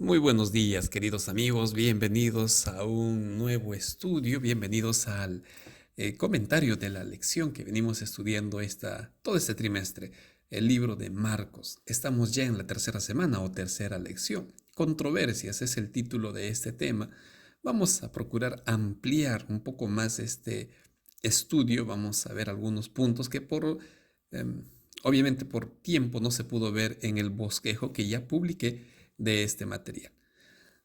Muy buenos días, queridos amigos. Bienvenidos a un nuevo estudio. Bienvenidos al comentario de la lección que venimos estudiando todo este trimestre, el libro de Marcos. Estamos ya en la tercera semana o tercera lección. Controversias es el título de este tema. Vamos a procurar ampliar un poco más este estudio. Vamos a ver algunos puntos que em, obviamente por tiempo no se pudo ver en el bosquejo que ya publiqué de este material.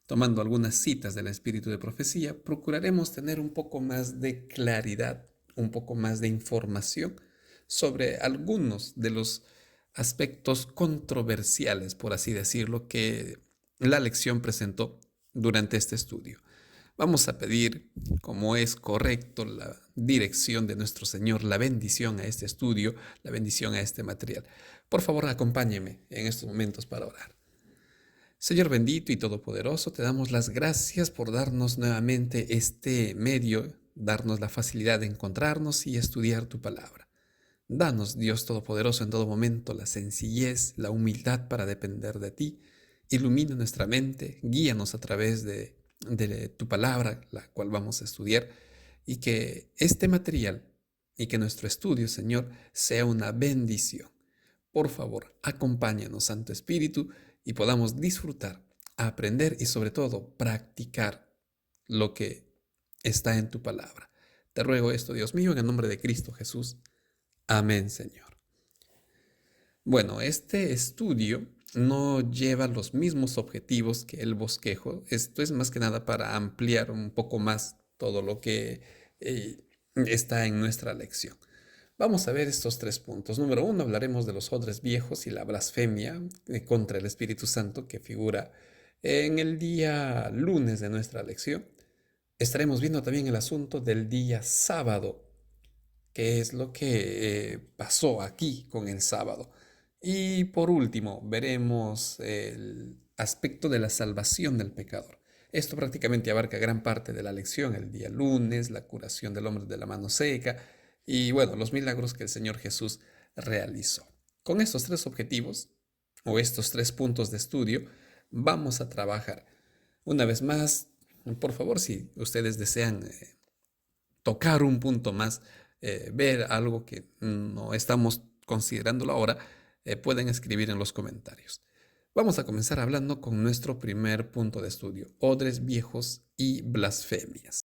Tomando algunas citas del espíritu de profecía, procuraremos tener un poco más de claridad, un poco más de información sobre algunos de los aspectos controversiales, por así decirlo, que la lección presentó durante este estudio. Vamos a pedir, como es correcto, la dirección de nuestro Señor, la bendición a este estudio, la bendición a este material. Por favor, acompáñeme en estos momentos para orar. Señor bendito y todopoderoso, te damos las gracias por darnos nuevamente este medio, darnos la facilidad de encontrarnos y estudiar tu palabra. Danos, Dios Todopoderoso, en todo momento la sencillez, la humildad para depender de ti. Ilumina nuestra mente, guíanos a través de tu palabra, la cual vamos a estudiar, y que este material y que nuestro estudio, Señor, sea una bendición. Por favor, acompáñanos, Santo Espíritu, y podamos disfrutar, aprender y sobre todo practicar lo que está en tu palabra. Te ruego esto, Dios mío, en el nombre de Cristo Jesús. Amén, Señor. Bueno, este estudio no lleva los mismos objetivos que el bosquejo. Esto es más que nada para ampliar un poco más todo lo que está en nuestra lección. Vamos a ver estos 3 puntos. Número 1, hablaremos de los odres viejos y la blasfemia contra el Espíritu Santo que figura en el día lunes de nuestra lección. Estaremos viendo también el asunto del día sábado, que es lo que pasó aquí con el sábado. Y por último, veremos el aspecto de la salvación del pecador. Esto prácticamente abarca gran parte de la lección, el día lunes, la curación del hombre de la mano seca y bueno, los milagros que el Señor Jesús realizó. Con estos 3 objetivos o estos 3 puntos de estudio, vamos a trabajar. Una vez más, por favor, si ustedes desean tocar un punto más, ver algo que no estamos considerándolo ahora, pueden escribir en los comentarios. Vamos a comenzar hablando con nuestro primer punto de estudio, odres viejos y blasfemias.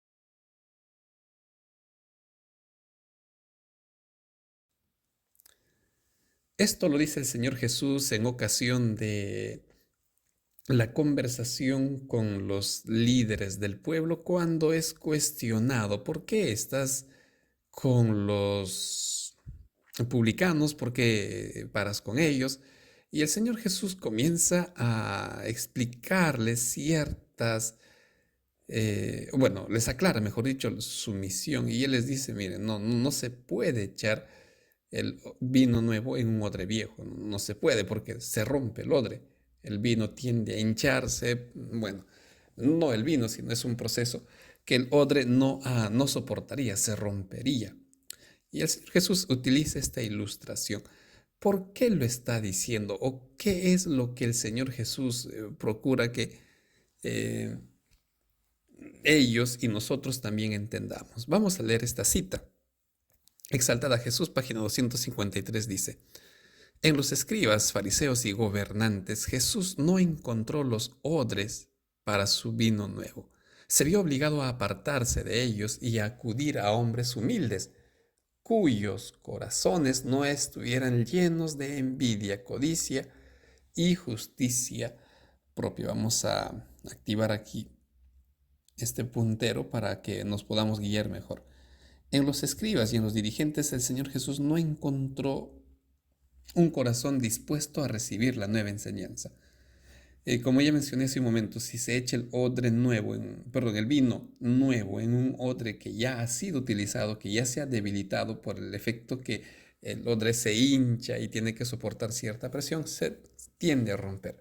Esto lo dice el Señor Jesús en ocasión de la conversación con los líderes del pueblo cuando es cuestionado: ¿por qué estás con los publicanos? ¿Por qué paras con ellos? Y el Señor Jesús comienza a explicarles bueno, les aclara, mejor dicho, su misión, y Él les dice: miren, no se puede echar el vino nuevo en un odre viejo, no se puede porque se rompe el odre, el vino tiende a hincharse, bueno, no el vino, sino es un proceso que el odre no soportaría, se rompería. Y el Señor Jesús utiliza esta ilustración. ¿Por qué lo está diciendo? ¿O qué es lo que el Señor Jesús procura que eh, ellos y nosotros también entendamos? Vamos a leer esta cita. Exaltada Jesús, página 253 dice: en los escribas, fariseos y gobernantes, Jesús no encontró los odres para su vino nuevo. Se vio obligado a apartarse de ellos y a acudir a hombres humildes, cuyos corazones no estuvieran llenos de envidia, codicia y justicia propia. Vamos a activar aquí este puntero para que nos podamos guiar mejor. En los escribas y en los dirigentes el Señor Jesús no encontró un corazón dispuesto a recibir la nueva enseñanza. Como ya mencioné hace un momento, si se echa el odre nuevo, el vino nuevo en un odre que ya ha sido utilizado, que ya se ha debilitado por el efecto que el odre se hincha y tiene que soportar cierta presión, se tiende a romper.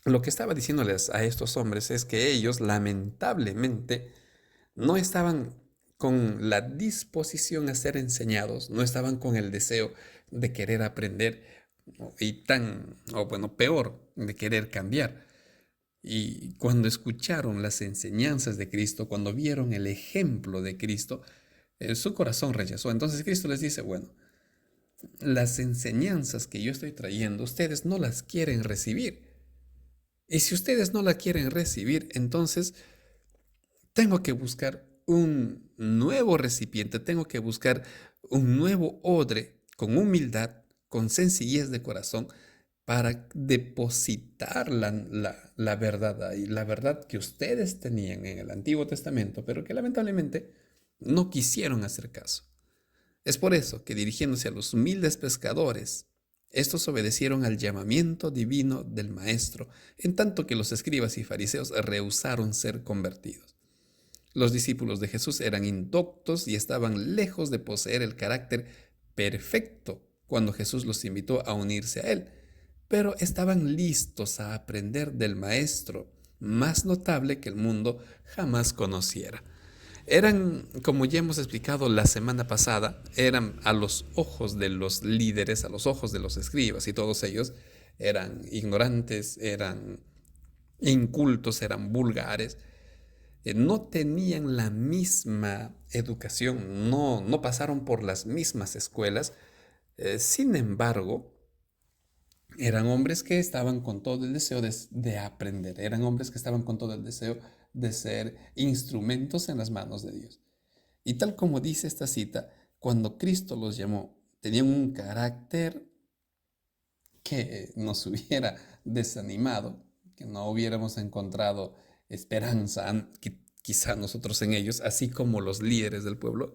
Lo que estaba diciéndoles a estos hombres es que ellos lamentablemente no estaban con la disposición a ser enseñados, no estaban con el deseo de querer aprender y peor, de querer cambiar. Y cuando escucharon las enseñanzas de Cristo, cuando vieron el ejemplo de Cristo, su corazón rechazó. Entonces Cristo les dice, bueno, las enseñanzas que yo estoy trayendo, ustedes no las quieren recibir. Y si ustedes no la quieren recibir, entonces tengo que buscar un nuevo recipiente, tengo que buscar un nuevo odre con humildad, con sencillez de corazón, para depositar la verdad ahí, la verdad que ustedes tenían en el Antiguo Testamento, pero que lamentablemente no quisieron hacer caso. Es por eso que dirigiéndose a los humildes pescadores, estos obedecieron al llamamiento divino del Maestro, en tanto que los escribas y fariseos rehusaron ser convertidos. Los discípulos de Jesús eran indoctos y estaban lejos de poseer el carácter perfecto cuando Jesús los invitó a unirse a Él, pero estaban listos a aprender del Maestro más notable que el mundo jamás conociera. Eran, como ya hemos explicado la semana pasada, eran a los ojos de los líderes, a los ojos de los escribas y todos ellos eran ignorantes, eran incultos, eran vulgares, no tenían la misma educación, no pasaron por las mismas escuelas. Sin embargo, eran hombres que estaban con todo el deseo de aprender, eran hombres que estaban con todo el deseo de ser instrumentos en las manos de Dios. Y tal como dice esta cita, cuando Cristo los llamó, tenían un carácter que nos hubiera desanimado, que no hubiéramos encontrado esperanza, quizá nosotros en ellos, así como los líderes del pueblo,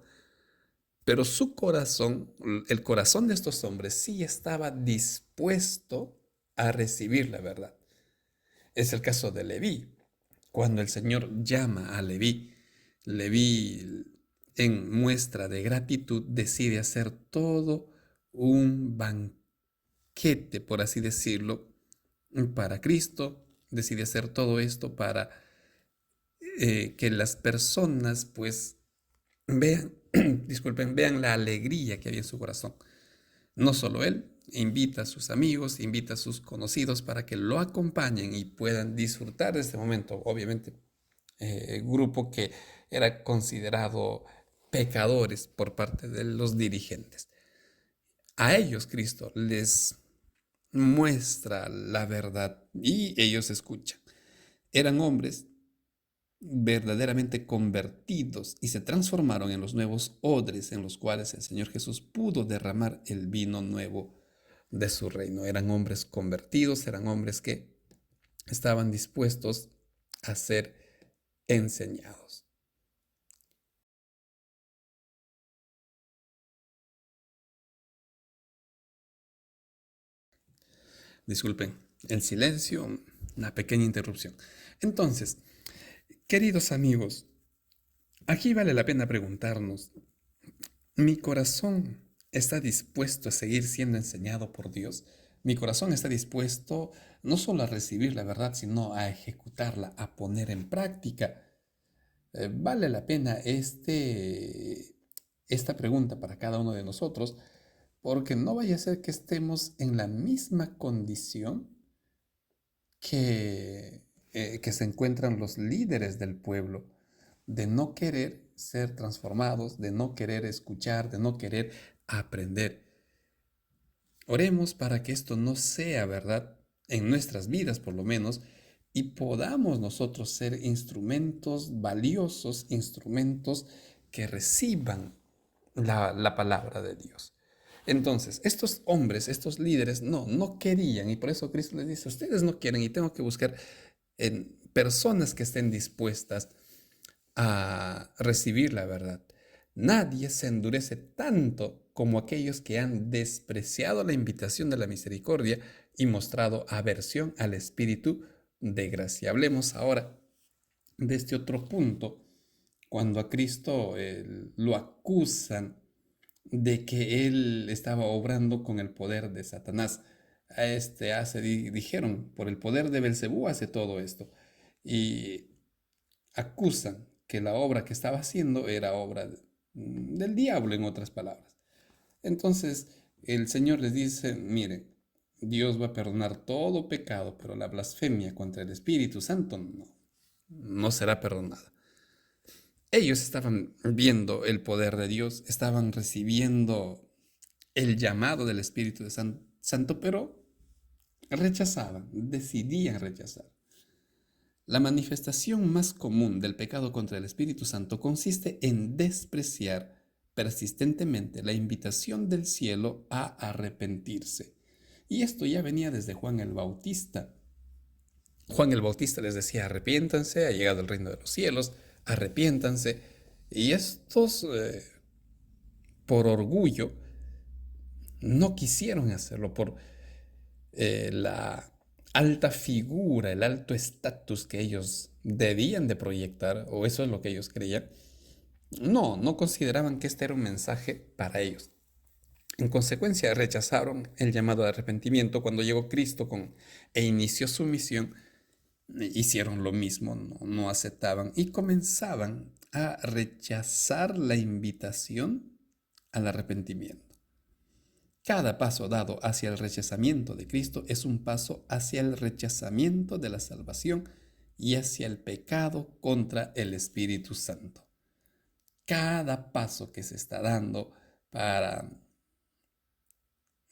pero su corazón, el corazón de estos hombres sí estaba dispuesto a recibir la verdad. Es el caso de Leví. Cuando el Señor llama a Leví, Leví en muestra de gratitud decide hacer todo un banquete, por así decirlo, para Cristo, decide hacer todo esto para que las personas pues vean, disculpen, vean la alegría que había en su corazón. No solo él, invita a sus amigos, invita a sus conocidos para que lo acompañen y puedan disfrutar de este momento. Obviamente, grupo que era considerado pecadores por parte de los dirigentes. A ellos Cristo les muestra la verdad y ellos escuchan. Eran hombres verdaderamente convertidos y se transformaron en los nuevos odres en los cuales el Señor Jesús pudo derramar el vino nuevo de su reino. Eran hombres convertidos, eran hombres que estaban dispuestos a ser enseñados. Disculpen el silencio, una pequeña interrupción. Entonces, queridos amigos, aquí vale la pena preguntarnos, ¿mi corazón está dispuesto a seguir siendo enseñado por Dios? Mi corazón está dispuesto no solo a recibir la verdad, sino a ejecutarla, a poner en práctica. Vale la pena esta pregunta para cada uno de nosotros, porque no vaya a ser que estemos en la misma condición que se encuentran los líderes del pueblo, de no querer ser transformados, de no querer escuchar, de no querer aprender. Oremos para que esto no sea verdad en nuestras vidas, por lo menos, y podamos nosotros ser instrumentos valiosos, instrumentos que reciban la palabra de Dios. Entonces, estos hombres, estos líderes, no querían, y por eso Cristo les dice, ustedes no quieren, y tengo que buscar en personas que estén dispuestas a recibir la verdad. Nadie se endurece tanto como aquellos que han despreciado la invitación de la misericordia y mostrado aversión al espíritu de gracia. Hablemos ahora de este otro punto, cuando a Cristo lo acusan de que él estaba obrando con el poder de Satanás. Dijeron, por el poder de Belcebú hace todo esto. Y acusan que la obra que estaba haciendo era obra del diablo, en otras palabras. Entonces el Señor les dice, miren, Dios va a perdonar todo pecado, pero la blasfemia contra el Espíritu Santo no será perdonada. Ellos estaban viendo el poder de Dios, estaban recibiendo el llamado del Espíritu de Santo, pero rechazaban, decidían rechazar. La manifestación más común del pecado contra el Espíritu Santo consiste en despreciar persistentemente la invitación del cielo a arrepentirse. Y esto ya venía desde Juan el Bautista. Juan el Bautista les decía: arrepiéntanse, ha llegado el reino de los cielos, arrepiéntanse. Y estos, por orgullo, no quisieron hacerlo, por la alta figura, el alto estatus que ellos debían de proyectar, o eso es lo que ellos creían. No consideraban que este era un mensaje para ellos. En consecuencia, rechazaron el llamado de arrepentimiento. Cuando llegó Cristo e inició su misión, hicieron lo mismo, no aceptaban y comenzaban a rechazar la invitación al arrepentimiento. Cada paso dado hacia el rechazamiento de Cristo es un paso hacia el rechazamiento de la salvación y hacia el pecado contra el Espíritu Santo. Cada paso que se está dando para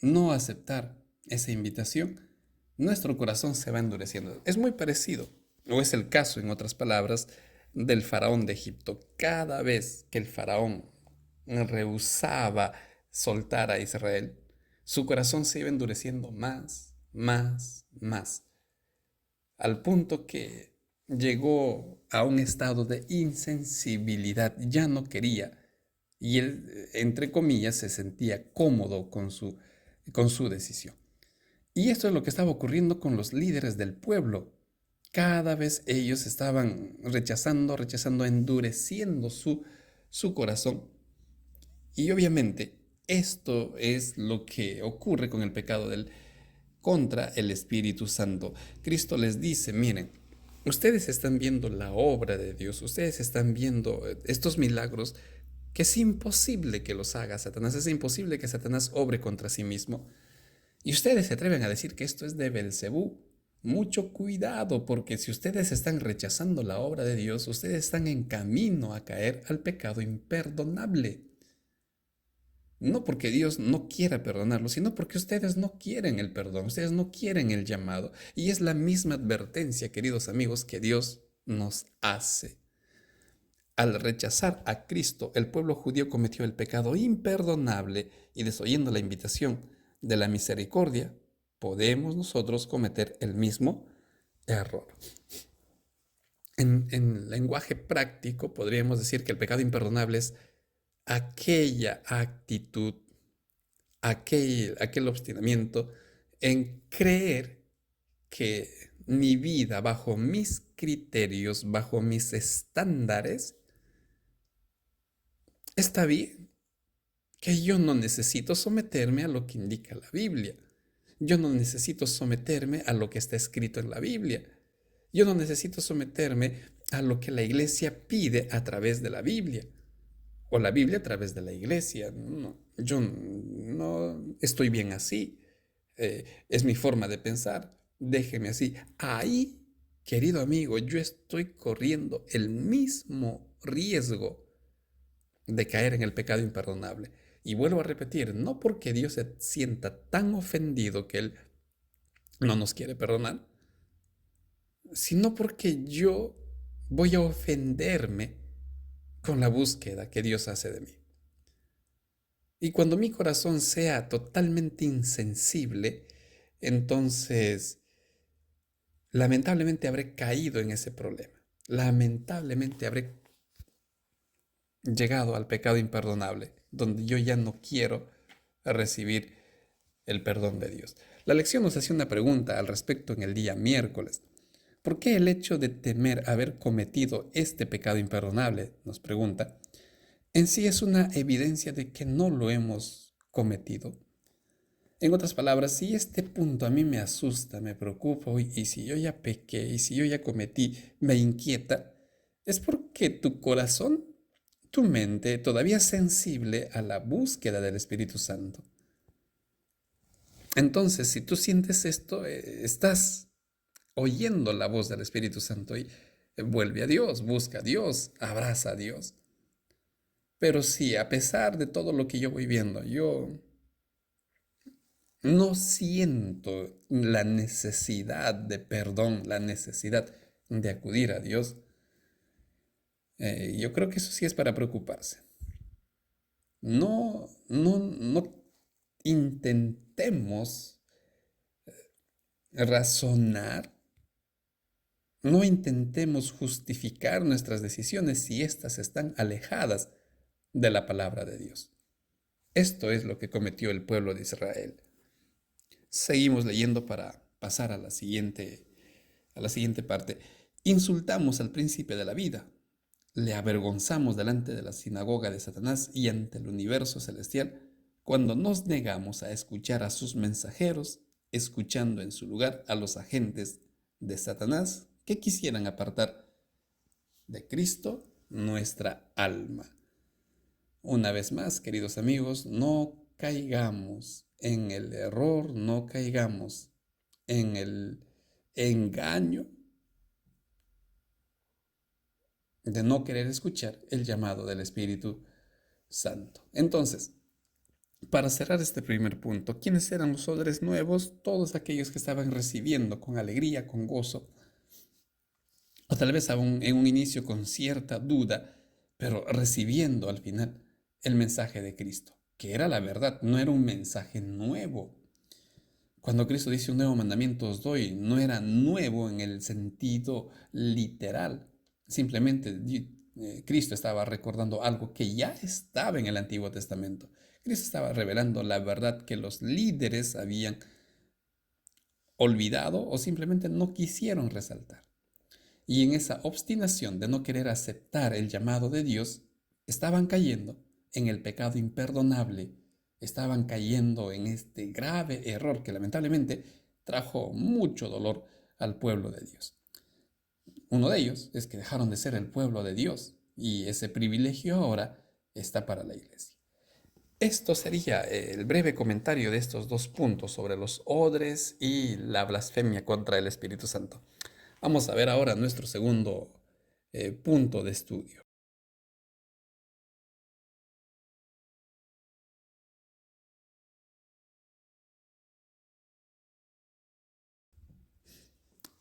no aceptar esa invitación, nuestro corazón se va endureciendo. Es muy parecido, o es el caso, en otras palabras, del faraón de Egipto. Cada vez que el faraón rehusaba soltar a Israel, su corazón se iba endureciendo más, al punto que llegó a un estado de insensibilidad. Ya no quería, y él, entre comillas, se sentía cómodo con su decisión. Y esto es lo que estaba ocurriendo con los líderes del pueblo. Cada vez ellos estaban rechazando, endureciendo su corazón. Y obviamente esto es lo que ocurre con el pecado contra el Espíritu Santo. Cristo les dice: miren, ustedes están viendo la obra de Dios, ustedes están viendo estos milagros, que es imposible que los haga Satanás, es imposible que Satanás obre contra sí mismo. Y ustedes se atreven a decir que esto es de Belcebú. Mucho cuidado, porque si ustedes están rechazando la obra de Dios, ustedes están en camino a caer al pecado imperdonable. No porque Dios no quiera perdonarlo, sino porque ustedes no quieren el perdón, ustedes no quieren el llamado. Y es la misma advertencia, queridos amigos, que Dios nos hace. Al rechazar a Cristo, el pueblo judío cometió el pecado imperdonable y, desoyendo la invitación de la misericordia, podemos nosotros cometer el mismo error. En lenguaje práctico podríamos decir que el pecado imperdonable es aquella actitud, aquel obstinamiento en creer que mi vida, bajo mis criterios, bajo mis estándares, está bien, que yo no necesito someterme a lo que indica la Biblia. Yo no necesito someterme a lo que está escrito en la Biblia. Yo no necesito someterme a lo que la iglesia pide a través de la Biblia. O la Biblia a través de la iglesia. No, yo no estoy bien así. Es mi forma de pensar. Déjeme así. Ahí, querido amigo, yo estoy corriendo el mismo riesgo de caer en el pecado imperdonable. Y vuelvo a repetir, no porque Dios se sienta tan ofendido que Él no nos quiere perdonar, sino porque yo voy a ofenderme con la búsqueda que Dios hace de mí. Y cuando mi corazón sea totalmente insensible, entonces lamentablemente habré caído en ese problema. Lamentablemente habré llegado al pecado imperdonable, donde yo ya no quiero recibir el perdón de Dios. La lección nos hace una pregunta al respecto en el día miércoles. ¿Por qué el hecho de temer haber cometido este pecado imperdonable, nos pregunta, en sí es una evidencia de que no lo hemos cometido? En otras palabras, si este punto a mí me asusta, me preocupa, y si yo ya pequé, y si yo ya cometí, me inquieta, es porque tu corazón, tu mente, todavía es sensible a la búsqueda del Espíritu Santo. Entonces, si tú sientes esto, estás oyendo la voz del Espíritu Santo y vuelve a Dios, busca a Dios, abraza a Dios. Pero sí, a pesar de todo lo que yo voy viendo, yo no siento la necesidad de perdón, la necesidad de acudir a Dios. Yo creo que eso sí es para preocuparse. No intentemos razonar, no intentemos justificar nuestras decisiones si éstas están alejadas de la palabra de Dios. Esto es lo que cometió el pueblo de Israel. Seguimos leyendo para pasar a la siguiente parte. Insultamos al príncipe de la vida, le avergonzamos delante de la sinagoga de Satanás y ante el universo celestial cuando nos negamos a escuchar a sus mensajeros, escuchando en su lugar a los agentes de Satanás que quisieran apartar de Cristo nuestra alma. Una vez más, queridos amigos, no caigamos en el error, no caigamos en el engaño de no querer escuchar el llamado del Espíritu Santo. Entonces, para cerrar este primer punto, ¿quiénes eran los odres nuevos? Todos aquellos que estaban recibiendo con alegría, con gozo, o tal vez aún en un inicio con cierta duda, pero recibiendo al final el mensaje de Cristo, que era la verdad, no era un mensaje nuevo. Cuando Cristo dice un nuevo mandamiento os doy, no era nuevo en el sentido literal, simplemente Cristo estaba recordando algo que ya estaba en el Antiguo Testamento. Cristo estaba revelando la verdad que los líderes habían olvidado o simplemente no quisieron resaltar. Y en esa obstinación de no querer aceptar el llamado de Dios, estaban cayendo en el pecado imperdonable, estaban cayendo en este grave error que lamentablemente trajo mucho dolor al pueblo de Dios. Uno de ellos es que dejaron de ser el pueblo de Dios y ese privilegio ahora está para la iglesia. Esto sería el breve comentario de estos dos puntos sobre los odres y la blasfemia contra el Espíritu Santo. Vamos a ver ahora nuestro segundo punto de estudio.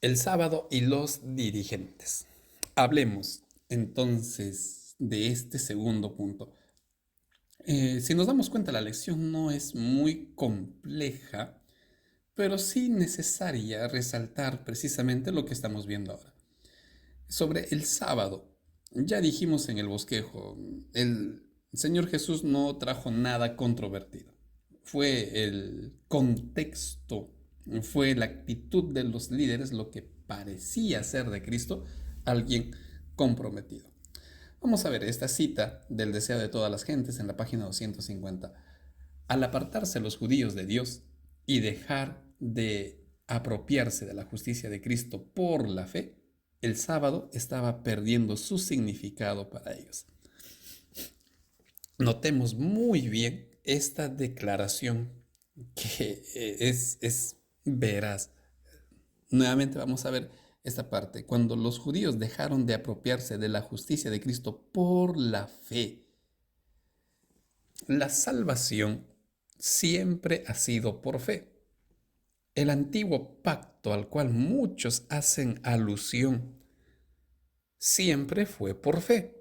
El sábado y los dirigentes. Hablemos entonces de este segundo punto. Si nos damos cuenta, la lección no es muy compleja, pero sí necesaria resaltar precisamente lo que estamos viendo ahora. Sobre el sábado, ya dijimos en el bosquejo, el Señor Jesús no trajo nada controvertido. Fue el contexto, fue la actitud de los líderes lo que parecía ser de Cristo alguien comprometido. Vamos a ver esta cita del deseo de todas las gentes en la página 250. Al apartarse los judíos de Dios y dejar de apropiarse de la justicia de Cristo por la fe, el sábado estaba perdiendo su significado para ellos. Notemos muy bien esta declaración que es veraz. Nuevamente vamos a ver esta parte. Cuando los judíos dejaron de apropiarse de la justicia de Cristo por la fe, la salvación siempre ha sido por fe. El antiguo pacto al cual muchos hacen alusión siempre fue por fe.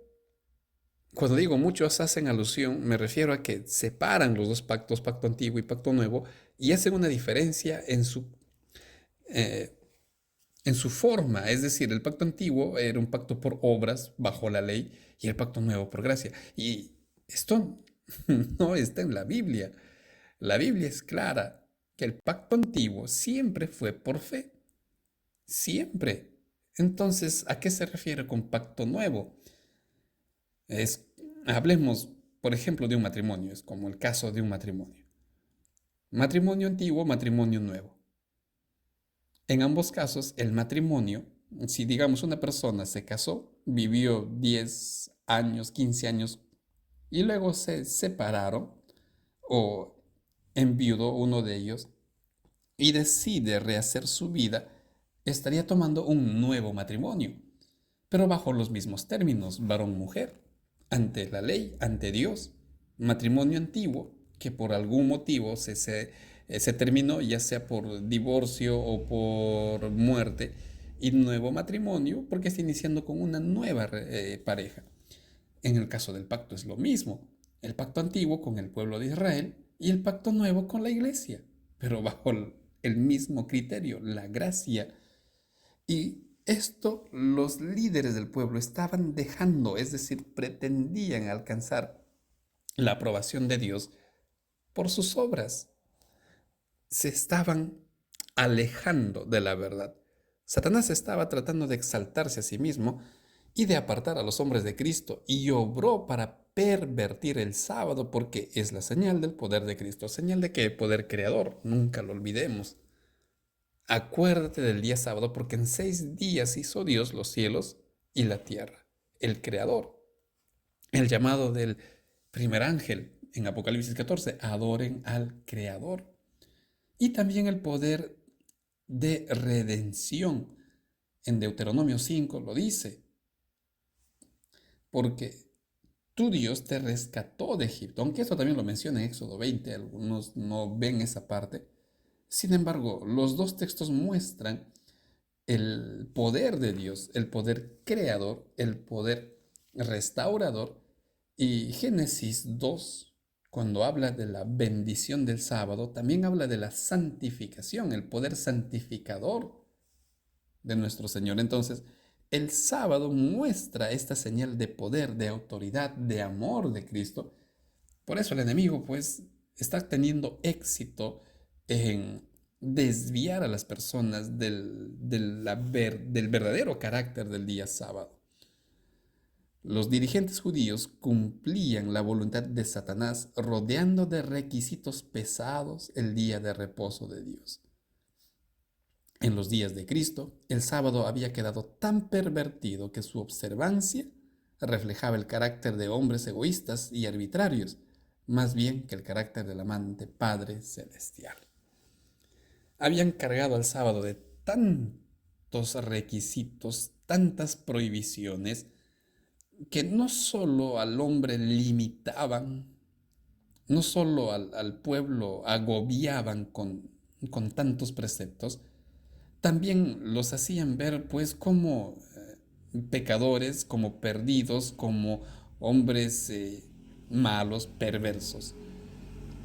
Cuando digo muchos hacen alusión, me refiero a que separan los dos pactos, pacto antiguo y pacto nuevo, y hacen una diferencia eh, en su forma. Es decir, el pacto antiguo era un pacto por obras bajo la ley y el pacto nuevo por gracia. Y esto no está en la Biblia. La Biblia es clara que el pacto antiguo siempre fue por fe. Siempre. Entonces, ¿a qué se refiere con pacto nuevo? Hablemos, por ejemplo, de un matrimonio. Es como el caso de un matrimonio. Matrimonio antiguo, matrimonio nuevo. En ambos casos, el matrimonio, si digamos una persona se casó, vivió 10 años, 15 años y luego se separaron o enviudó uno de ellos, y decide rehacer su vida, estaría tomando un nuevo matrimonio, pero bajo los mismos términos, varón-mujer, ante la ley, ante Dios. Matrimonio antiguo que por algún motivo se terminó, ya sea por divorcio o por muerte, y nuevo matrimonio porque está iniciando con una nueva pareja. En el caso del pacto es lo mismo, el pacto antiguo con el pueblo de Israel y el pacto nuevo con la iglesia, pero bajo el mismo criterio, la gracia. Y esto los líderes del pueblo estaban dejando, es decir, pretendían alcanzar la aprobación de Dios por sus obras. Se estaban alejando de la verdad. Satanás estaba tratando de exaltarse a sí mismo y de apartar a los hombres de Cristo, y obró para pervertir el sábado porque es la señal del poder de Cristo. ¿Señal de qué? Poder creador, nunca lo olvidemos. Acuérdate del día sábado porque en 6 días hizo Dios los cielos y la tierra, el creador. El llamado del primer ángel en Apocalipsis 14, adoren al creador. Y también el poder de redención. En Deuteronomio 5 lo dice, porque tu Dios te rescató de Egipto, aunque esto también lo menciona en Éxodo 20, algunos no ven esa parte. Sin embargo, los dos textos muestran el poder de Dios, el poder creador, el poder restaurador. Y Génesis 2, cuando habla de la bendición del sábado, también habla de la santificación, el poder santificador de nuestro Señor. Entonces, el sábado muestra esta señal de poder, de autoridad, de amor de Cristo. Por eso el enemigo, pues, está teniendo éxito en desviar a las personas del verdadero carácter del día sábado. Los dirigentes judíos cumplían la voluntad de Satanás rodeando de requisitos pesados el día de reposo de Dios. En los días de Cristo, el sábado había quedado tan pervertido que su observancia reflejaba el carácter de hombres egoístas y arbitrarios, más bien que el carácter del amante Padre Celestial. Habían cargado al sábado de tantos requisitos, tantas prohibiciones, que no solo al hombre limitaban, no solo al pueblo agobiaban con tantos preceptos, también los hacían ver pues como pecadores, como perdidos, como hombres malos, perversos.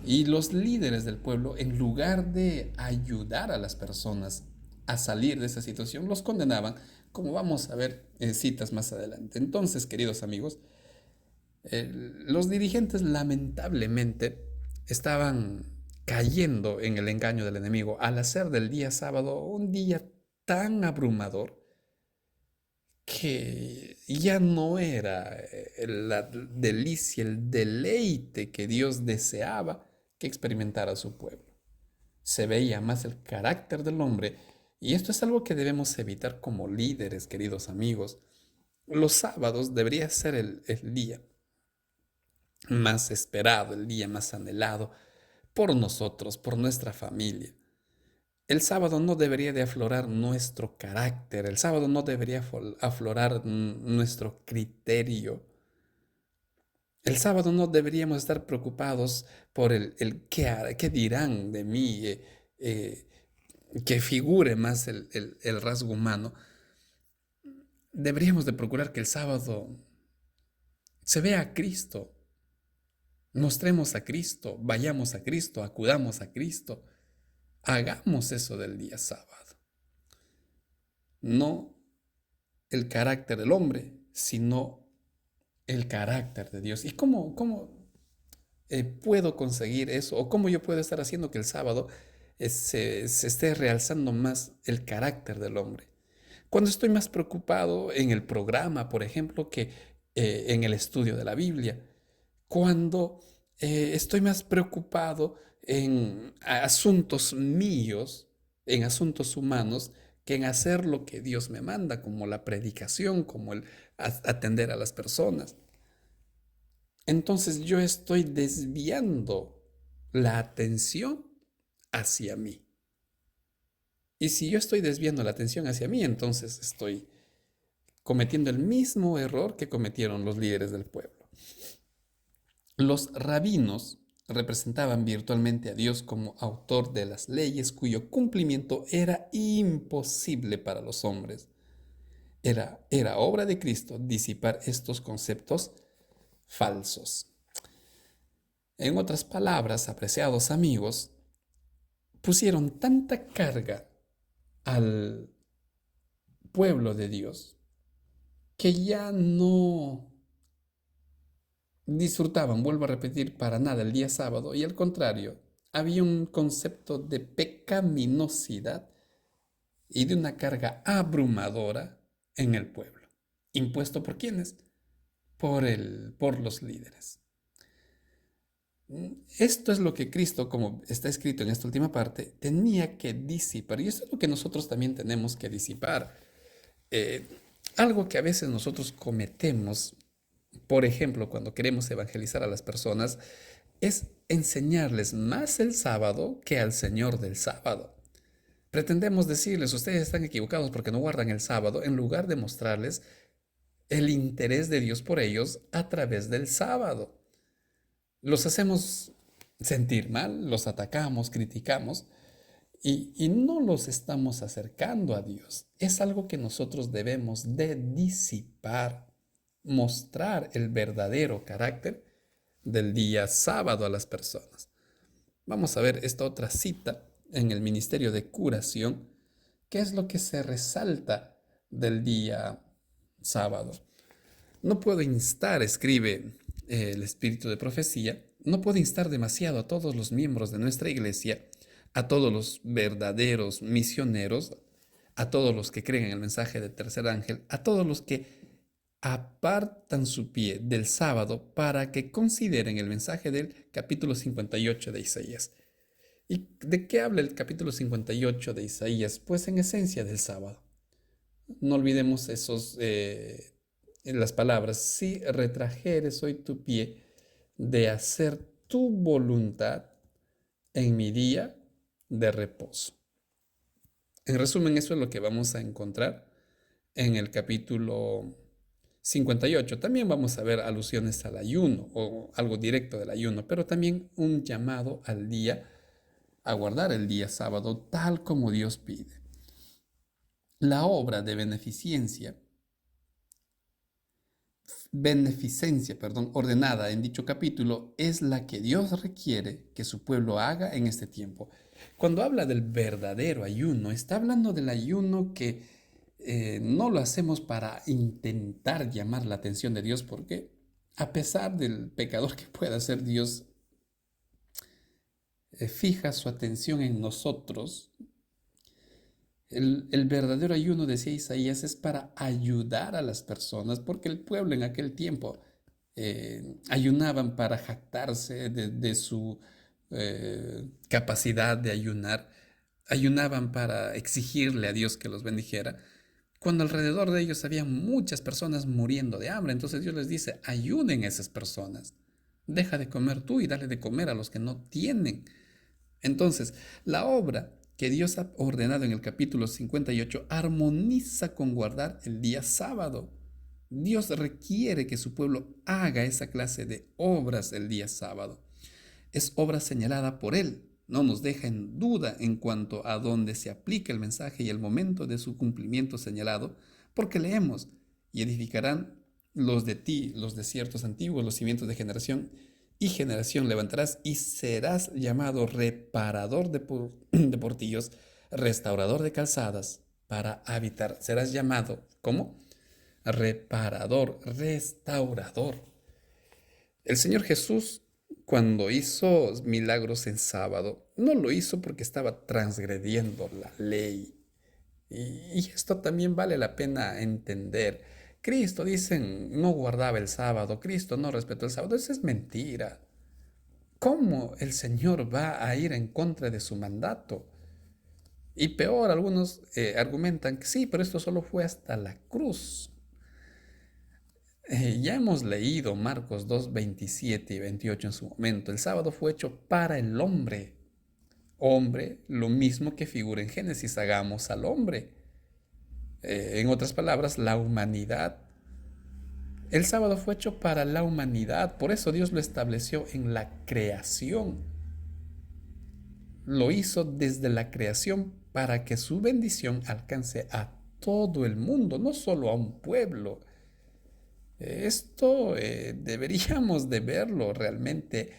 Y los líderes del pueblo, en lugar de ayudar a las personas a salir de esa situación, los condenaban, como vamos a ver en citas más adelante. Entonces, queridos amigos, los dirigentes lamentablemente estaban cayendo en el engaño del enemigo al hacer del día sábado un día tan abrumador que ya no era la delicia, el deleite que Dios deseaba que experimentara su pueblo. Se veía más el carácter del hombre, y esto es algo que debemos evitar como líderes, queridos amigos. Los sábados debería ser el día más esperado, el día más anhelado por nosotros, por nuestra familia. El sábado no debería de aflorar nuestro carácter, el sábado no debería aflorar nuestro criterio. El sábado no deberíamos estar preocupados por el qué dirán de mí, eh, que figure más el rasgo humano. Deberíamos de procurar que el sábado se vea a Cristo, mostremos a Cristo, vayamos a Cristo, acudamos a Cristo. Hagamos eso del día sábado. No el carácter del hombre, sino el carácter de Dios. ¿Y cómo puedo conseguir eso? ¿O cómo yo puedo estar haciendo que el sábado se esté realzando más el carácter del hombre? Cuando estoy más preocupado en el programa, por ejemplo, que en el estudio de la Biblia. Cuando estoy más preocupado en asuntos míos, en asuntos humanos, que en hacer lo que Dios me manda, como la predicación, como el atender a las personas. Entonces yo estoy desviando la atención hacia mí. Y si yo estoy desviando la atención hacia mí, entonces estoy cometiendo el mismo error que cometieron los líderes del pueblo. Los rabinos representaban virtualmente a Dios como autor de las leyes cuyo cumplimiento era imposible para los hombres. Era obra de Cristo disipar estos conceptos falsos. En otras palabras, apreciados amigos, pusieron tanta carga al pueblo de Dios que ya no disfrutaban, vuelvo a repetir, para nada el día sábado, y al contrario, había un concepto de pecaminosidad y de una carga abrumadora en el pueblo. ¿Impuesto por quiénes? Por los líderes. Esto es lo que Cristo, como está escrito en esta última parte, tenía que disipar. Y esto es lo que nosotros también tenemos que disipar. Eh, Algo que a veces nosotros cometemos, por ejemplo, cuando queremos evangelizar a las personas, es enseñarles más el sábado que al Señor del sábado. Pretendemos decirles, ustedes están equivocados porque no guardan el sábado, en lugar de mostrarles el interés de Dios por ellos a través del sábado. Los hacemos sentir mal, los atacamos, criticamos y no los estamos acercando a Dios. Es algo que nosotros debemos de disipar, mostrar el verdadero carácter del día sábado a las personas. Vamos a ver esta otra cita en el Ministerio de Curación, que es lo que se resalta del día sábado. No puedo instar, escribe el espíritu de profecía, no puedo instar demasiado a todos los miembros de nuestra iglesia, a todos los verdaderos misioneros, a todos los que creen en el mensaje del tercer ángel, a todos los que apartan su pie del sábado para que consideren el mensaje del capítulo 58 de Isaías. ¿Y de qué habla el capítulo 58 de Isaías? Pues en esencia del sábado. No olvidemos las palabras, si retrajeres hoy tu pie de hacer tu voluntad en mi día de reposo. En resumen, eso es lo que vamos a encontrar en el capítulo 58. También vamos a ver alusiones al ayuno o algo directo del ayuno, pero también un llamado al día, a guardar el día sábado tal como Dios pide. La obra de beneficencia, ordenada en dicho capítulo es la que Dios requiere que su pueblo haga en este tiempo. Cuando habla del verdadero ayuno, está hablando del ayuno que no lo hacemos para intentar llamar la atención de Dios, porque a pesar del pecador que pueda ser, Dios fija su atención en nosotros. El verdadero ayuno, decía Isaías, es para ayudar a las personas, porque el pueblo en aquel tiempo ayunaban para jactarse de su capacidad de ayunar, ayunaban para exigirle a Dios que los bendijera, cuando alrededor de ellos había muchas personas muriendo de hambre. Entonces Dios les dice, ayuden a esas personas, deja de comer tú y dale de comer a los que no tienen. Entonces, la obra que Dios ha ordenado en el capítulo 58 armoniza con guardar el día sábado. Dios requiere que su pueblo haga esa clase de obras el día sábado. Es obra señalada por Él. No nos deja en duda en cuanto a dónde se aplica el mensaje y el momento de su cumplimiento señalado, porque leemos, y edificarán los de ti, los desiertos antiguos, los cimientos de generación y generación levantarás y serás llamado reparador de portillos, restaurador de calzadas para habitar. Serás llamado, ¿cómo? Reparador, restaurador. El Señor Jesús, cuando hizo milagros en sábado, no lo hizo porque estaba transgrediendo la ley. Y esto también vale la pena entender. Cristo, dicen, no guardaba el sábado, Cristo no respetó el sábado. Eso es mentira. ¿Cómo el Señor va a ir en contra de su mandato? Y peor, algunos argumentan que sí, pero esto solo fue hasta la cruz. Ya hemos leído Marcos 2, 27 y 28 en su momento. El sábado fue hecho para el hombre. Hombre, lo mismo que figura en Génesis, hagamos al hombre. En otras palabras, la humanidad. El sábado fue hecho para la humanidad, por eso Dios lo estableció en la creación. Lo hizo desde la creación para que su bendición alcance a todo el mundo, no solo a un pueblo. Esto deberíamos de verlo realmente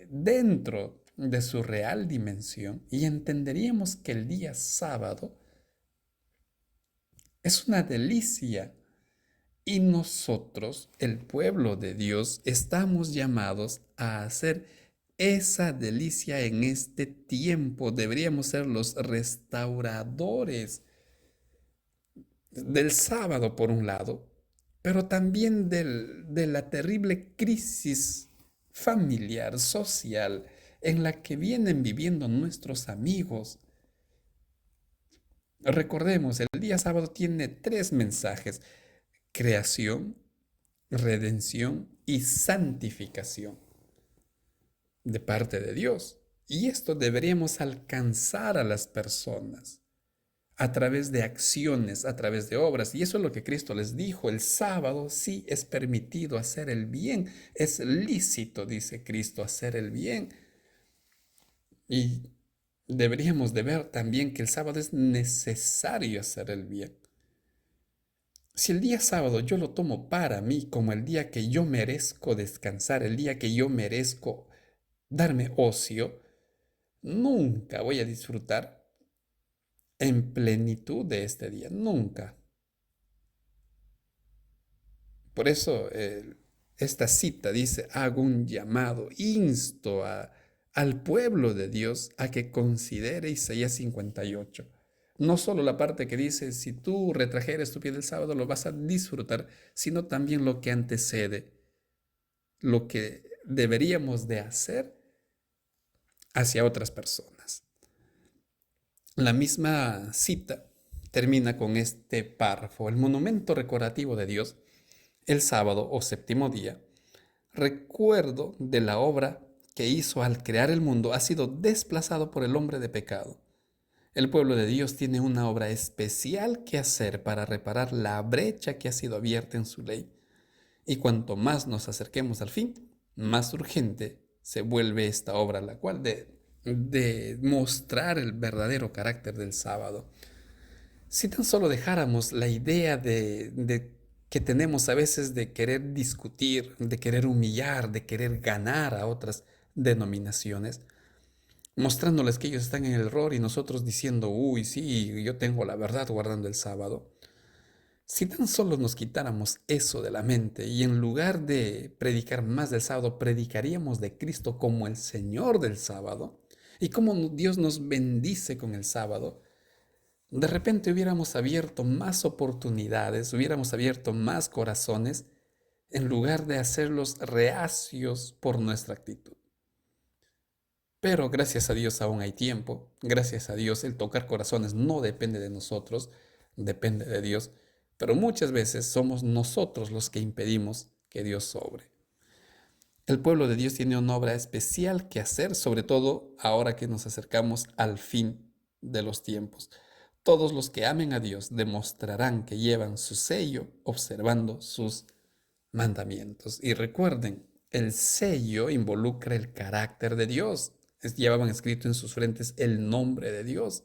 dentro de su real dimensión y entenderíamos que el día sábado es una delicia y nosotros, el pueblo de Dios, estamos llamados a hacer esa delicia en este tiempo. Deberíamos ser los restauradores del sábado por un lado, pero también de la terrible crisis familiar, social, en la que vienen viviendo nuestros amigos. Recordemos, el día sábado tiene tres mensajes: creación, redención y santificación de parte de Dios. Y esto deberíamos alcanzar a las personas a través de acciones, a través de obras. Y eso es lo que Cristo les dijo. El sábado sí es permitido hacer el bien. Es lícito, dice Cristo, hacer el bien. Y deberíamos de ver también que el sábado es necesario hacer el bien. Si el día sábado yo lo tomo para mí como el día que yo merezco descansar, el día que yo merezco darme ocio, nunca voy a disfrutar en plenitud de este día, nunca. Por eso esta cita dice, hago un llamado, insto al pueblo de Dios a que considere Isaías 58. No solo la parte que dice, si tú retrajeres tu pie del sábado, lo vas a disfrutar, sino también lo que antecede, lo que deberíamos de hacer hacia otras personas. La misma cita termina con este párrafo: el monumento recordativo de Dios, el sábado o séptimo día, recuerdo de la obra que hizo al crear el mundo, ha sido desplazado por el hombre de pecado. El pueblo de Dios tiene una obra especial que hacer para reparar la brecha que ha sido abierta en su ley. Y cuanto más nos acerquemos al fin, más urgente se vuelve esta obra, la cual de mostrar el verdadero carácter del sábado. Si tan solo dejáramos la idea de que tenemos a veces de querer discutir, de querer humillar, de querer ganar a otras denominaciones, mostrándoles que ellos están en el error y nosotros diciendo, uy, sí, yo tengo la verdad guardando el sábado. Si tan solo nos quitáramos eso de la mente y en lugar de predicar más del sábado, predicaríamos de Cristo como el Señor del sábado y cómo Dios nos bendice con el sábado, de repente hubiéramos abierto más oportunidades, hubiéramos abierto más corazones en lugar de hacerlos reacios por nuestra actitud. Pero gracias a Dios aún hay tiempo, gracias a Dios el tocar corazones no depende de nosotros, depende de Dios, pero muchas veces somos nosotros los que impedimos que Dios obre. El pueblo de Dios tiene una obra especial que hacer, sobre todo ahora que nos acercamos al fin de los tiempos. Todos los que amen a Dios demostrarán que llevan su sello observando sus mandamientos. Y recuerden, el sello involucra el carácter de Dios. Llevaban escrito en sus frentes el nombre de Dios.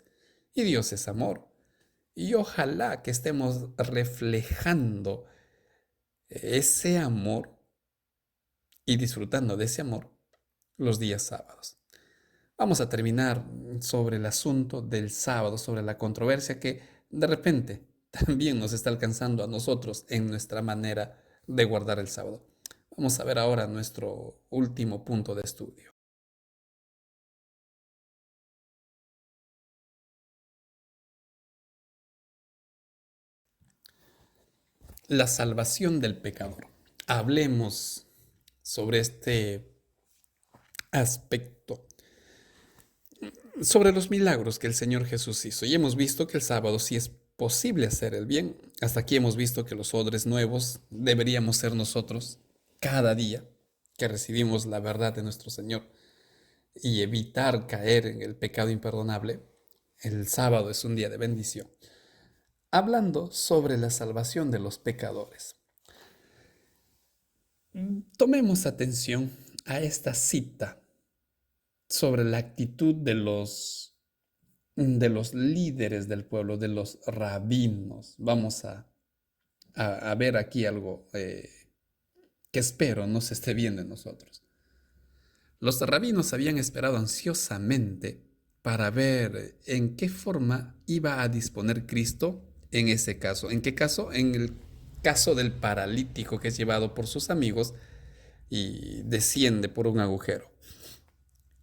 Y Dios es amor. Y ojalá que estemos reflejando ese amor y disfrutando de ese amor los días sábados. Vamos a terminar sobre el asunto del sábado, sobre la controversia que de repente también nos está alcanzando a nosotros en nuestra manera de guardar el sábado. Vamos a ver ahora nuestro último punto de estudio. La salvación del pecador. Hablemos sobre este aspecto, sobre los milagros que el Señor Jesús hizo. Y hemos visto que el sábado sí es posible hacer el bien. Hasta aquí hemos visto que los odres nuevos deberíamos ser nosotros cada día que recibimos la verdad de nuestro Señor. y evitar caer en el pecado imperdonable, el sábado es un día de bendición, hablando sobre la salvación de los pecadores. Tomemos atención a esta cita sobre la actitud de los líderes del pueblo, de los rabinos. Vamos a ver aquí algo que espero no se esté viendo en nosotros. Los rabinos habían esperado ansiosamente para ver en qué forma iba a disponer Cristo en ese caso. ¿En qué caso? En el caso del paralítico que es llevado por sus amigos y desciende por un agujero.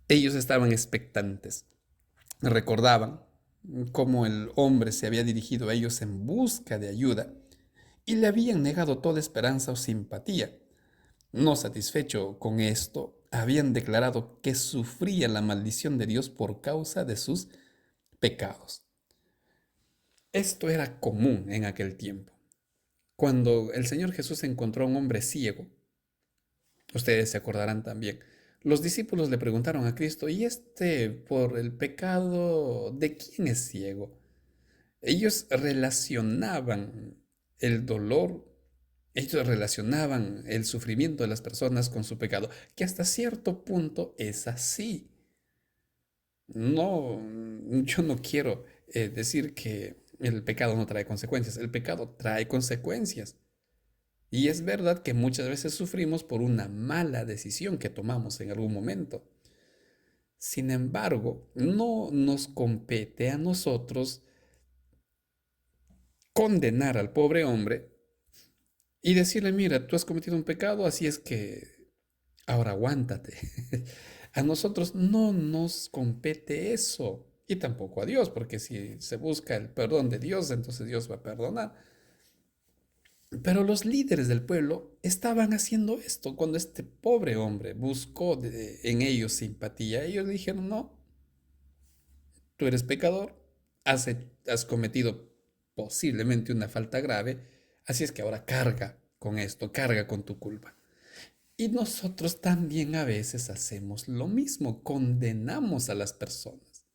Ellos estaban expectantes. Recordaban cómo el hombre se había dirigido a ellos en busca de ayuda y le habían negado toda esperanza o simpatía. No satisfecho con esto, habían declarado que sufrían la maldición de Dios por causa de sus pecados. Esto era común en aquel tiempo. Cuando el Señor Jesús encontró a un hombre ciego, ustedes se acordarán también, los discípulos le preguntaron a Cristo, ¿y este por el pecado de quién es ciego? Ellos relacionaban el dolor, ellos relacionaban el sufrimiento de las personas con su pecado, que hasta cierto punto es así. No, yo no quiero decir que el pecado no trae consecuencias. El pecado trae consecuencias. Y es verdad que muchas veces sufrimos por una mala decisión que tomamos en algún momento. Sin embargo, no nos compete a nosotros condenar al pobre hombre y decirle, mira, tú has cometido un pecado, así es que ahora aguántate. A nosotros no nos compete eso. Y tampoco a Dios, porque si se busca el perdón de Dios, entonces Dios va a perdonar. Pero los líderes del pueblo estaban haciendo esto. Cuando este pobre hombre buscó en ellos simpatía, ellos le dijeron, no, tú eres pecador, has cometido posiblemente una falta grave, así es que ahora carga con esto, carga con tu culpa. Y nosotros también a veces hacemos lo mismo, condenamos a las personas.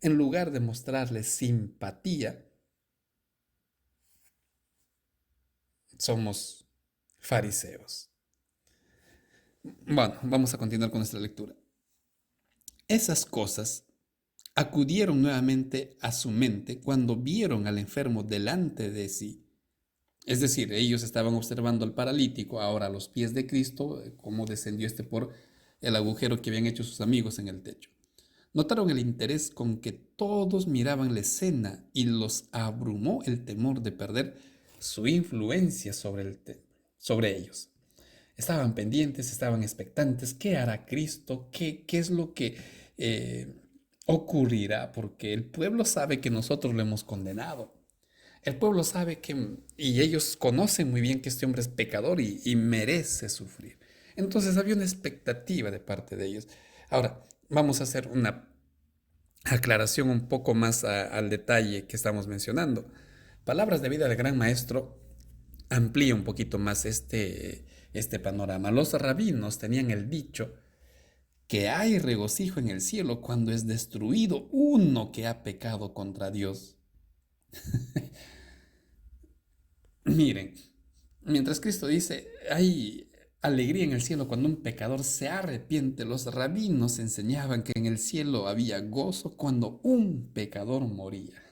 En lugar de mostrarles simpatía, somos fariseos. Bueno, vamos a continuar con nuestra lectura. Esas cosas acudieron nuevamente a su mente cuando vieron al enfermo delante de sí. Es decir, ellos estaban observando al paralítico ahora a los pies de Cristo, cómo descendió este por el agujero que habían hecho sus amigos en el techo. Notaron el interés con que todos miraban la escena y los abrumó el temor de perder su influencia sobre ellos. Estaban pendientes, estaban expectantes. ¿Qué hará Cristo? ¿Qué es lo que ocurrirá? Porque el pueblo sabe que nosotros lo hemos condenado. El pueblo sabe y ellos conocen muy bien que este hombre es pecador y merece sufrir. Entonces había una expectativa de parte de ellos. Ahora, vamos a hacer una aclaración un poco más al detalle que estamos mencionando. Palabras de vida del gran maestro amplía un poquito más este panorama. Los rabinos tenían el dicho que hay regocijo en el cielo cuando es destruido uno que ha pecado contra Dios. Miren, mientras Cristo dice, hay alegría en el cielo cuando un pecador se arrepiente, los rabinos enseñaban que en el cielo había gozo cuando un pecador moría.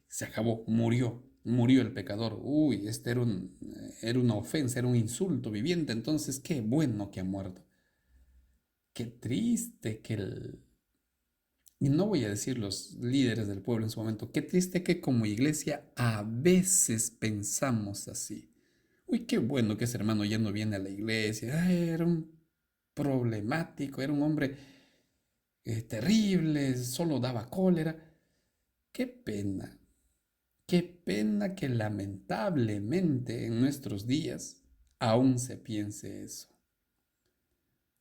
Se acabó, murió el pecador. Uy, era una ofensa, era un insulto viviente, entonces qué bueno que ha muerto. Qué triste que y no voy a decir los líderes del pueblo en su momento, qué triste que como iglesia a veces pensamos así. Uy, qué bueno que ese hermano ya no viene a la iglesia. Ay, era un problemático, era un hombre terrible, solo daba cólera. Qué pena que lamentablemente en nuestros días aún se piense eso.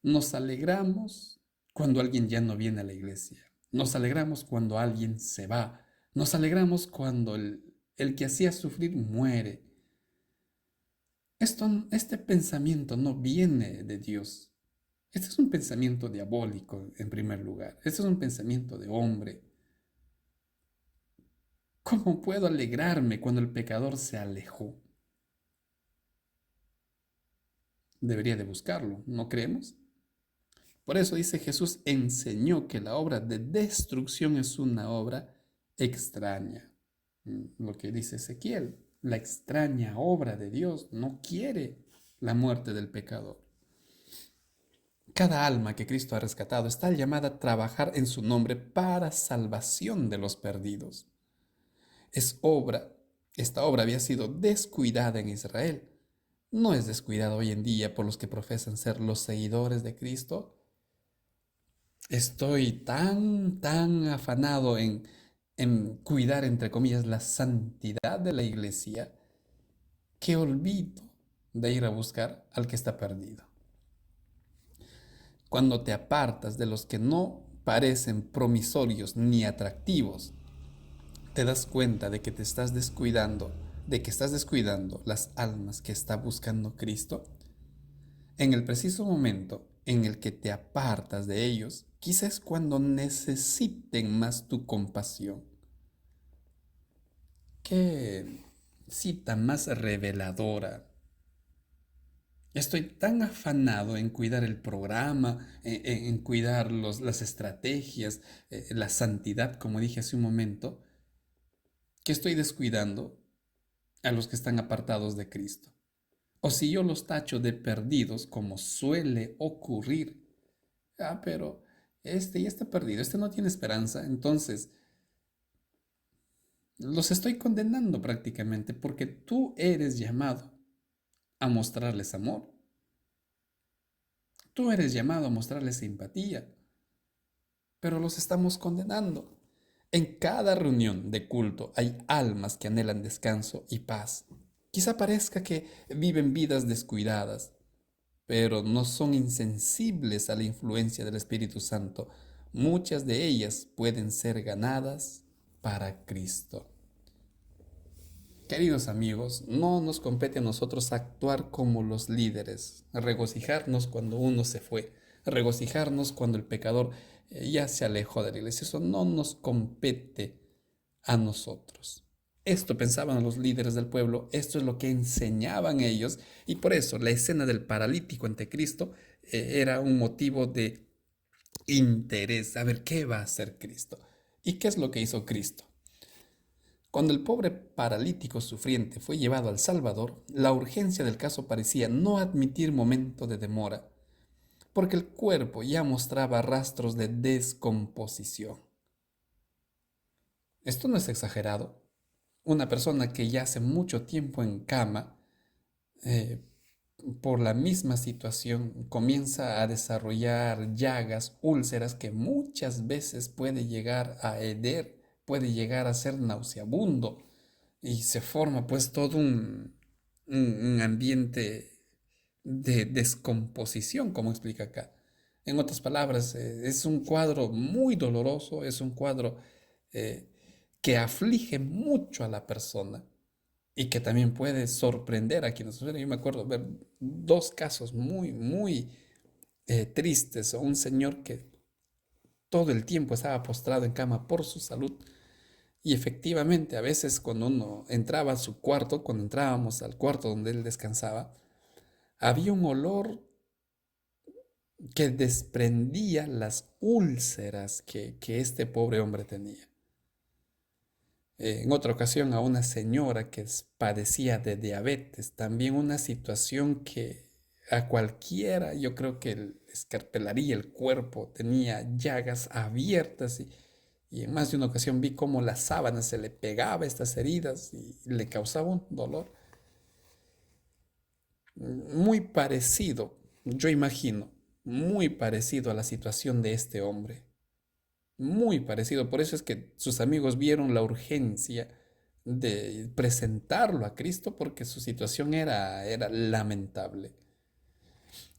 Nos alegramos cuando alguien ya no viene a la iglesia. Nos alegramos cuando alguien se va. Nos alegramos cuando el que hacía sufrir muere. Este pensamiento no viene de Dios. Este es un pensamiento diabólico en primer lugar. Este es un pensamiento de hombre. ¿Cómo puedo alegrarme cuando el pecador se alejó? Debería de buscarlo, ¿no creemos? Por eso dice Jesús enseñó que la obra de destrucción es una obra extraña. Lo que dice Ezequiel, la extraña obra de Dios no quiere la muerte del pecador. Cada alma que Cristo ha rescatado está llamada a trabajar en su nombre para salvación de los perdidos. Esta obra había sido descuidada en Israel. No es descuidada hoy en día por los que profesan ser los seguidores de Cristo. Estoy tan afanado en cuidar, entre comillas, la santidad de la iglesia, que olvido de ir a buscar al que está perdido. Cuando te apartas de los que no parecen promisorios ni atractivos, te das cuenta de que te estás descuidando, de que estás descuidando las almas que está buscando Cristo. En el preciso momento en el que te apartas de ellos, quizás es cuando necesiten más tu compasión. Qué cita más reveladora. Estoy tan afanado en cuidar el programa, en cuidar las estrategias, la santidad, como dije hace un momento, que estoy descuidando a los que están apartados de Cristo. O si yo los tacho de perdidos, como suele ocurrir, pero este ya está perdido, este no tiene esperanza, entonces los estoy condenando prácticamente porque tú eres llamado a mostrarles amor, tú eres llamado a mostrarles simpatía, pero los estamos condenando. En cada reunión de culto hay almas que anhelan descanso y paz. Quizá parezca que viven vidas descuidadas, pero no son insensibles a la influencia del Espíritu Santo. Muchas de ellas pueden ser ganadas para Cristo. Queridos amigos, no nos compete a nosotros actuar como los líderes, regocijarnos cuando uno se fue, regocijarnos cuando el pecador ya se alejó de la iglesia. Eso no nos compete a nosotros. Esto pensaban los líderes del pueblo, esto es lo que enseñaban ellos, y por eso la escena del paralítico ante Cristo era un motivo de interés, a ver qué va a hacer Cristo. ¿Y qué es lo que hizo Cristo? Cuando el pobre paralítico sufriente fue llevado al Salvador, la urgencia del caso parecía no admitir momento de demora, porque el cuerpo ya mostraba rastros de descomposición. Esto no es exagerado. Una persona que ya hace mucho tiempo en cama, eh, por la misma situación, comienza a desarrollar llagas, úlceras que muchas veces puede llegar a heder, puede llegar a ser nauseabundo y se forma pues todo un ambiente de descomposición, como explica acá. En otras palabras, es un cuadro muy doloroso, es un cuadro eh, que aflige mucho a la persona y que también puede sorprender a quienes suceden. Yo me acuerdo ver dos casos muy tristes. Un señor que todo el tiempo estaba postrado en cama por su salud y efectivamente a veces cuando uno entraba a su cuarto, cuando entrábamos al cuarto donde él descansaba, había un olor que desprendía las úlceras que este pobre hombre tenía. En otra ocasión a una señora que padecía de diabetes, también una situación que a cualquiera yo creo que le escarpelaría el cuerpo, tenía llagas abiertas y en más de una ocasión vi cómo la sábana se le pegaba a estas heridas y le causaba un dolor muy parecido, yo imagino, muy parecido a la situación de este hombre. Muy parecido. Por eso es que sus amigos vieron la urgencia de presentarlo a Cristo porque su situación era lamentable.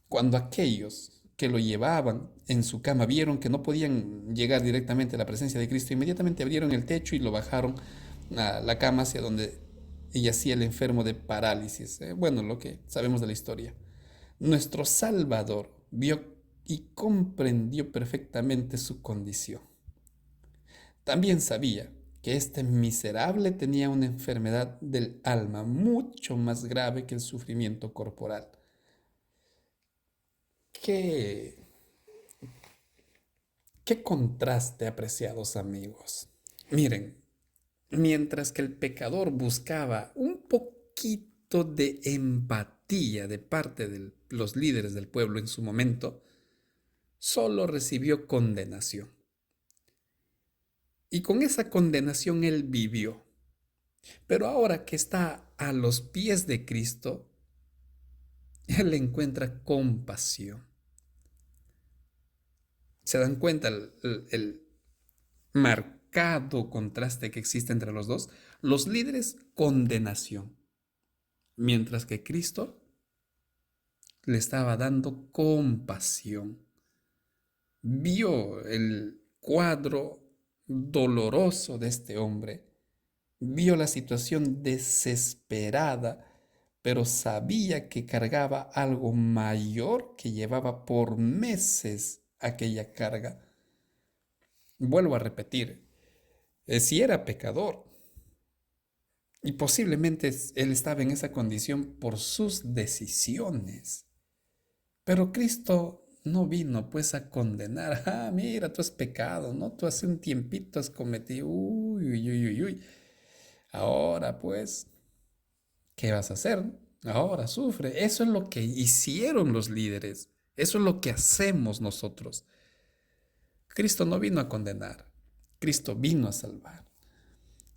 Cuando aquellos que lo llevaban en su cama vieron que no podían llegar directamente a la presencia de Cristo, inmediatamente abrieron el techo y lo bajaron a la cama hacia donde yacía el enfermo de parálisis. Bueno, lo que sabemos de la historia. Nuestro Salvador vio y comprendió perfectamente su condición. También sabía que este miserable tenía una enfermedad del alma mucho más grave que el sufrimiento corporal. Qué, qué contraste, apreciados amigos. Miren, mientras que el pecador buscaba un poquito de empatía de parte de los líderes del pueblo en su momento, solo recibió condenación. Y con esa condenación él vivió. Pero ahora que está a los pies de Cristo, él encuentra compasión. ¿Se dan cuenta el marcado contraste que existe entre los dos? Los líderes, condenación, mientras que Cristo le estaba dando compasión. Vio el cuadro doloroso de este hombre, vio la situación desesperada, pero sabía que cargaba algo mayor que llevaba por meses aquella carga. Vuelvo a repetir, si era pecador, y posiblemente él estaba en esa condición por sus decisiones. Pero Cristo no vino pues a condenar. Ah, mira, tú has pecado, ¿no? Tú hace un tiempito has cometido. Uy, uy, uy, uy, uy. Ahora pues, ¿qué vas a hacer? Ahora sufre. Eso es lo que hicieron los líderes. Eso es lo que hacemos nosotros. Cristo no vino a condenar. Cristo vino a salvar.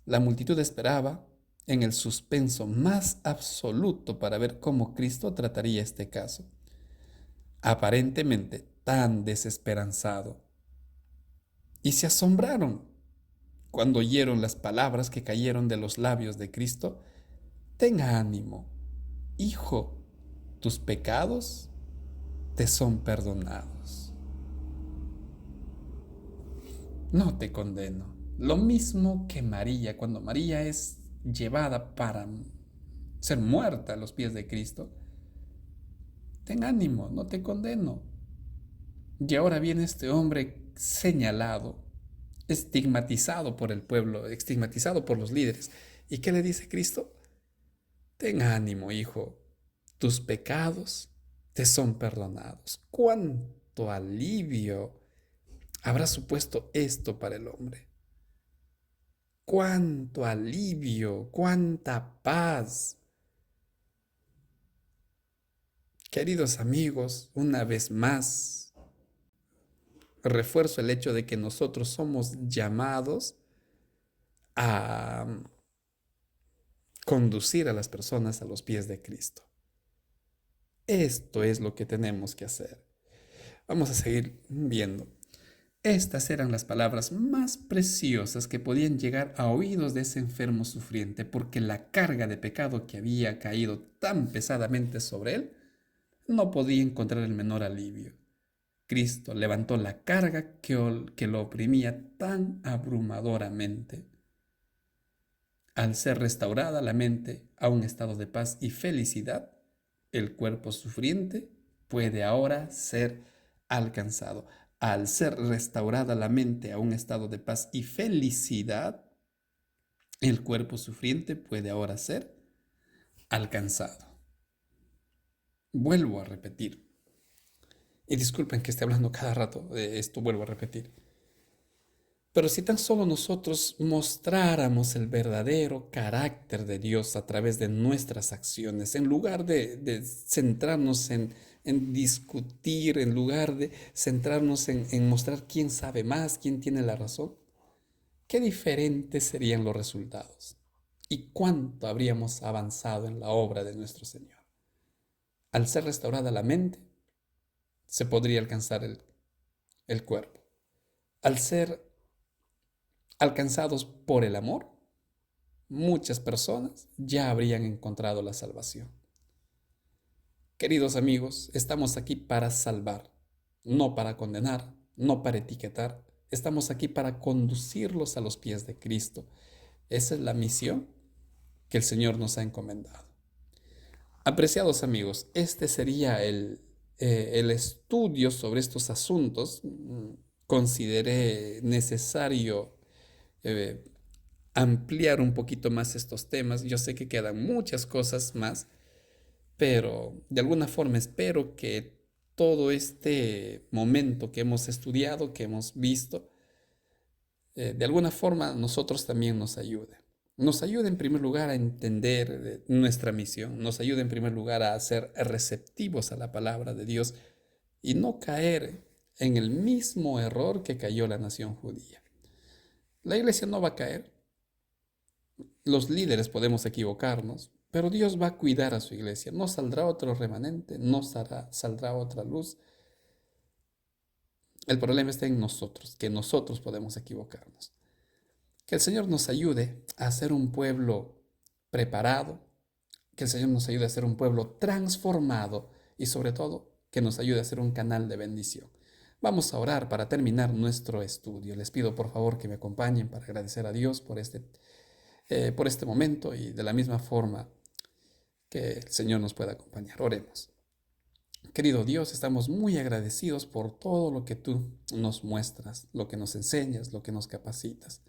La multitud esperaba en el suspenso más absoluto para ver cómo Cristo trataría este caso, aparentemente tan desesperanzado. Y se asombraron cuando oyeron las palabras que cayeron de los labios de Cristo. Tenga ánimo, hijo, tus pecados te son perdonados. No te condeno. Lo mismo que María, cuando María es llevada para ser muerta a los pies de Cristo. Ten ánimo, no te condeno. Y ahora viene este hombre señalado, estigmatizado por el pueblo, estigmatizado por los líderes. ¿Y qué le dice Cristo? Ten ánimo, hijo, tus pecados te son perdonados. ¡Cuánto alivio habrá supuesto esto para el hombre! ¡Cuánto alivio! ¡Cuánta paz! Queridos amigos, una vez más, refuerzo el hecho de que nosotros somos llamados a conducir a las personas a los pies de Cristo. Esto es lo que tenemos que hacer. Vamos a seguir viendo. Estas eran las palabras más preciosas que podían llegar a oídos de ese enfermo sufriente, porque la carga de pecado que había caído tan pesadamente sobre él no podía encontrar el menor alivio. Cristo levantó la carga que lo oprimía tan abrumadoramente. Al ser restaurada la mente a un estado de paz y felicidad, el cuerpo sufriente puede ahora ser alcanzado. Al ser restaurada la mente a un estado de paz y felicidad, el cuerpo sufriente puede ahora ser alcanzado. Vuelvo a repetir, y disculpen que esté hablando cada rato de esto, vuelvo a repetir. Pero si tan solo nosotros mostráramos el verdadero carácter de Dios a través de nuestras acciones, en lugar de centrarnos en discutir, en lugar de centrarnos en mostrar quién sabe más, quién tiene la razón, qué diferentes serían los resultados y cuánto habríamos avanzado en la obra de nuestro Señor. Al ser restaurada la mente, se podría alcanzar el cuerpo. Al ser alcanzados por el amor, muchas personas ya habrían encontrado la salvación. Queridos amigos, estamos aquí para salvar, no para condenar, no para etiquetar. Estamos aquí para conducirlos a los pies de Cristo. Esa es la misión que el Señor nos ha encomendado. Apreciados amigos, este sería el estudio sobre estos asuntos, consideré necesario eh, ampliar un poquito más estos temas. Yo sé que quedan muchas cosas más, pero de alguna forma espero que todo este momento que hemos estudiado, que hemos visto, de alguna forma nosotros también nos ayude. Nos ayuda en primer lugar a entender nuestra misión, nos ayuda en primer lugar a ser receptivos a la palabra de Dios y no caer en el mismo error que cayó la nación judía. La iglesia no va a caer, los líderes podemos equivocarnos, pero Dios va a cuidar a su iglesia. No saldrá otro remanente, no saldrá otra luz. El problema está en nosotros, que nosotros podemos equivocarnos. Que el Señor nos ayude a ser un pueblo preparado, que el Señor nos ayude a ser un pueblo transformado y sobre todo que nos ayude a ser un canal de bendición. Vamos a orar para terminar nuestro estudio. Les pido por favor que me acompañen para agradecer a Dios por este momento y de la misma forma que el Señor nos pueda acompañar. Oremos. Querido Dios, estamos muy agradecidos por todo lo que tú nos muestras, lo que nos enseñas, lo que nos capacitas.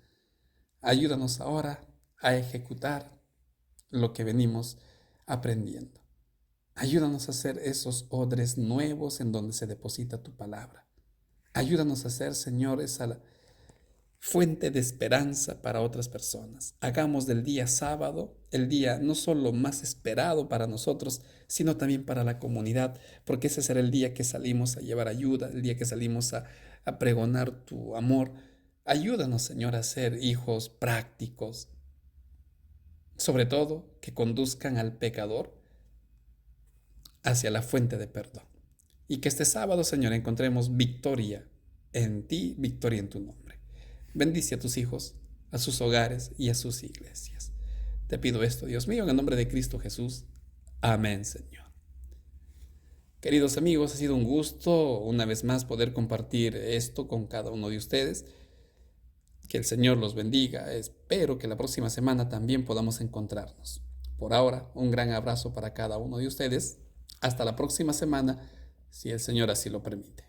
Ayúdanos ahora a ejecutar lo que venimos aprendiendo. Ayúdanos a hacer esos odres nuevos en donde se deposita tu palabra. Ayúdanos a ser, Señor, esa fuente de esperanza para otras personas. Hagamos del día sábado el día no solo más esperado para nosotros, sino también para la comunidad, porque ese será el día que salimos a llevar ayuda, el día que salimos a pregonar tu amor. Ayúdanos, Señor, a ser hijos prácticos, sobre todo que conduzcan al pecador hacia la fuente de perdón. Y que este sábado, Señor, encontremos victoria en ti, victoria en tu nombre. Bendice a tus hijos, a sus hogares y a sus iglesias. Te pido esto, Dios mío, en el nombre de Cristo Jesús. Amén, Señor. Queridos amigos, ha sido un gusto una vez más poder compartir esto con cada uno de ustedes. Que el Señor los bendiga. Espero que la próxima semana también podamos encontrarnos. Por ahora, un gran abrazo para cada uno de ustedes. Hasta la próxima semana, si el Señor así lo permite.